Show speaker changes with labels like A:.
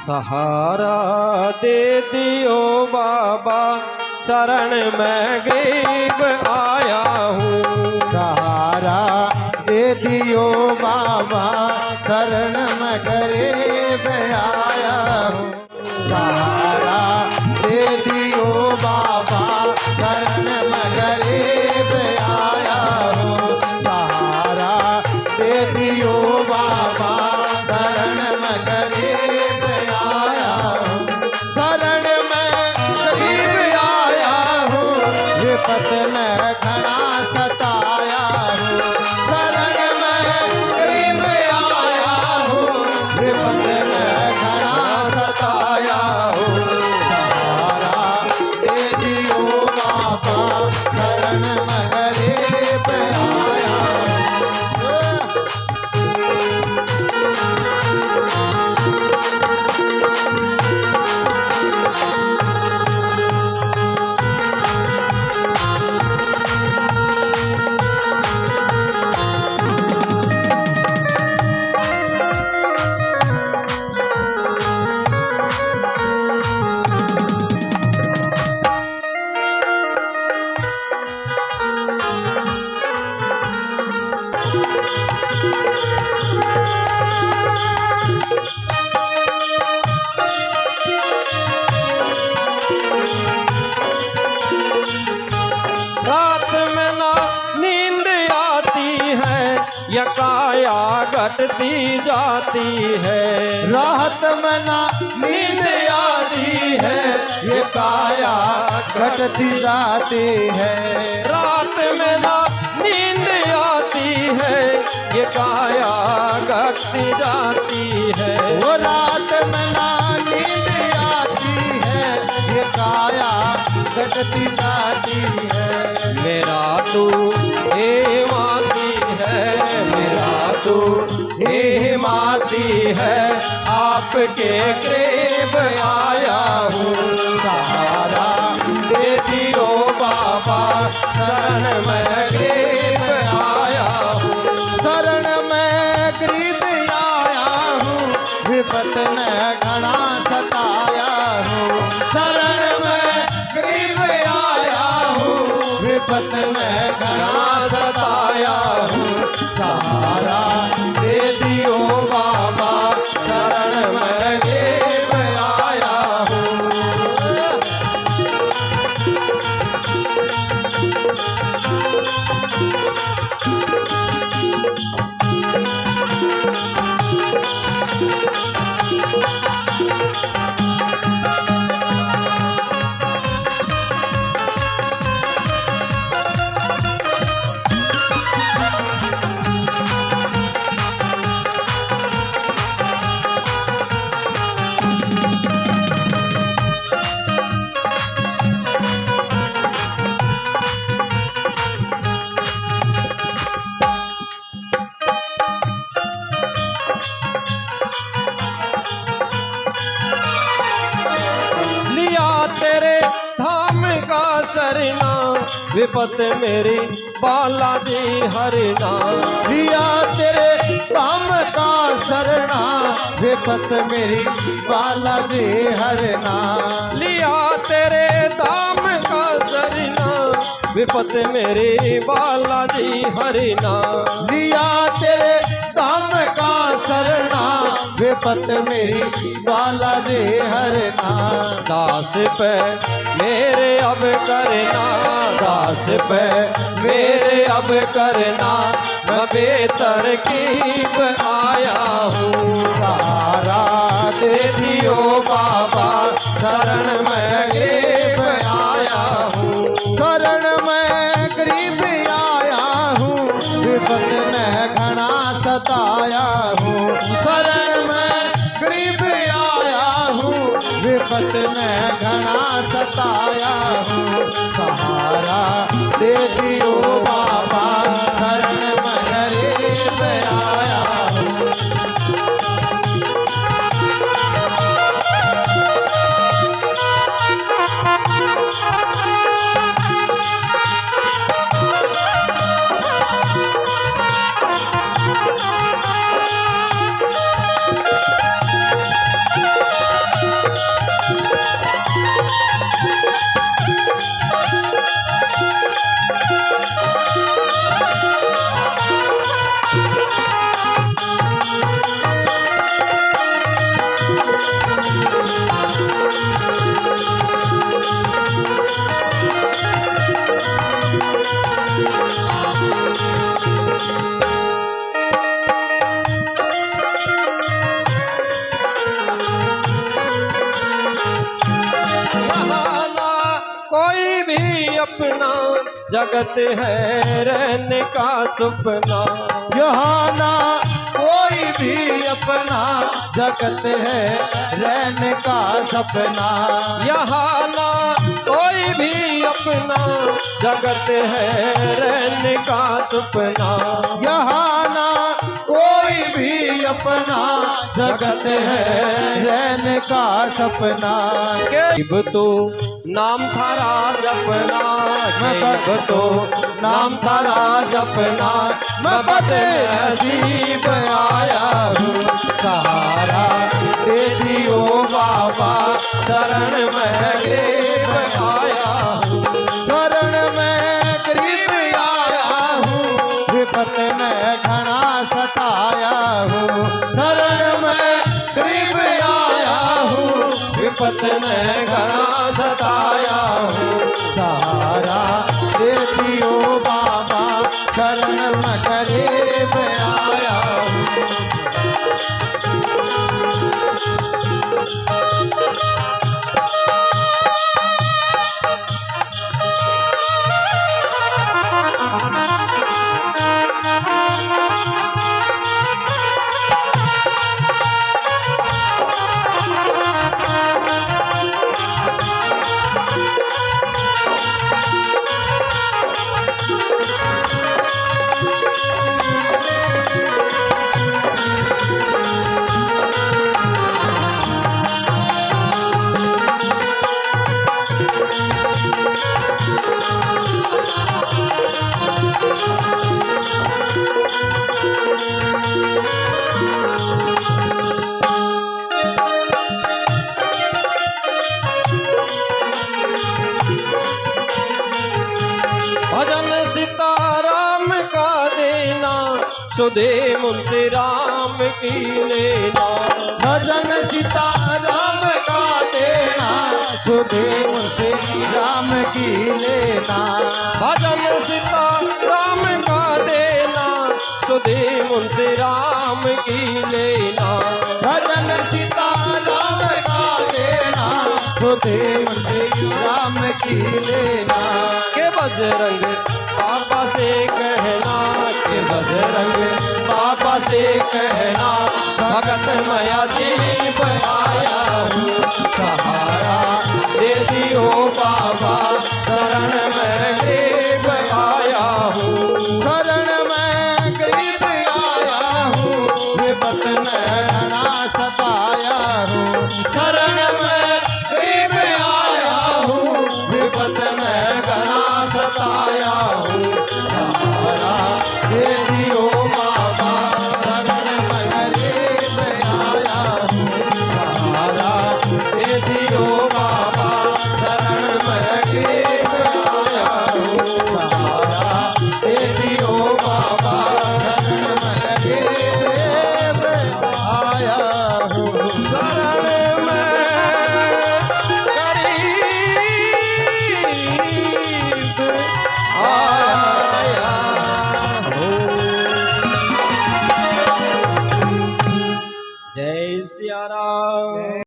A: सहारा दे दियो बाबा, शरण में गरीब आया हूँ।
B: सहारा दे दियो बाबा, शरण में गरीब आया हूँ। सहारा दे दियो बाबा, शरण में गरीब आया हूँ। सहारा दे दियो बाबा, शरण में गरीब आया हूँ। शरण में गरीब आया हूँ, विपत ने घना सताया हूँ। शरण में गरीब आया हूँ, विपत ने घना सताया हूँ। सहारा दे दियो बाबा, शरण में गरीब आया हूँ।
A: रात में ना नींद आती है, या काया घटती जाती है।
B: राहत में ना नींद आती है, ये काया घटती जाती है।
A: रात में ना नींद आती है, ये काया घटती जाती है।
B: वो रात में ना नींद आती है, ये काया घटती जाती है।
A: मेरा तू हे माती है, मेरा तू हे माती है, आपके करीब आया हूँ।
B: सहारा दे दियो बाबा,
A: शरण में गरीब आया हूँ।
B: शरण में गरीब आया हूँ, विपत ने घना सताया हूँ। शरण में गरीब आया हूँ, विपत ने घना सताया हूँ। सहारा दे दियो बाबा,
A: शरण में गरीब आया हूँ। लिया तेरे धाम का सरना, विपत मेरी बालाजी हरना।
B: लिया तेरे काम का शरणा, विपत मेरी बालाजी हरना।
A: लिया तेरे धाम का सरना, विपत मेरी बालाजी हरना।
B: लिया तेरे धाम का शरणा, विपत मेरी बालाजी हरना।
A: दास पे मेरे अब करना, दास पे मेरे अब करना, मैं बेतरकीब आया हूँ।
B: सहारा दे दियो बाबा,
A: शरण में गरीब आया हूँ।
B: शरण में गरीब आया हूँ, विपत ने घना सताया हूँ। शरण में गरीब आया हूँ, विपत ने घना सताया हूँ। सहारा दे दियो बाबा, शरण में गरीब आया हूँ।
A: अपना जगत है रहने का सपना।
B: यहाँ ना कोई भी अपना जगत है रहने का सपना।
A: यहाँ ना कोई भी अपना जगत है रहने का सपना।
B: यहाँ ना कोई भी अपना जगत है रहने का सपना।
A: गरीब तो नाम थारा जपना, गरीब तो नाम थारा जपना। मैं
B: बदनसीब आया हूँ सहारा दे दियो बाबा,
A: शरण में गरीब आया हूँ।
B: शरण में गरीब आया हूँ, विपत में घना सताया हूँ। शरण में गरीब आया हूँ,
A: विपत में घना सताया हूँ।
B: सहारा दे दियो बाबा, शरण में गरीब आया हूँ।
A: भजन सीताराम का देना, सुधे मुंशी राम की लेना।
B: भजन सीताराम का देना, सुधे मुंशी राम की लेना।
A: भजन सीताराम का देना, सुधे मुंशी राम की लेना।
B: भजन सीताराम का देना, सुधे मुंशी राम की लेना।
A: के बजरंग बाबा से कहना, के बजरंग बाबा से कहना। भगत मया दीप आया हूँ, सहारा दे दियो बाबा, शरण में गरीब आया हूँ।
B: शरण में गरीब आया हूँ, विपत में घना सताया हूँ।
A: शरण में गरीब आया हूँ, विपत में घना सताया हूँ।
B: सहारा दे दियो बाबा, शरण में गरीब आया हूँ। सहारा दे दियो बाबा,
A: शरण में गरीब आया हूँ।
B: सहारा दे दियो बाबा, शरण में गरीब आया हूँ।
A: शरण में गरीब आया हूँ। जय सिया राम।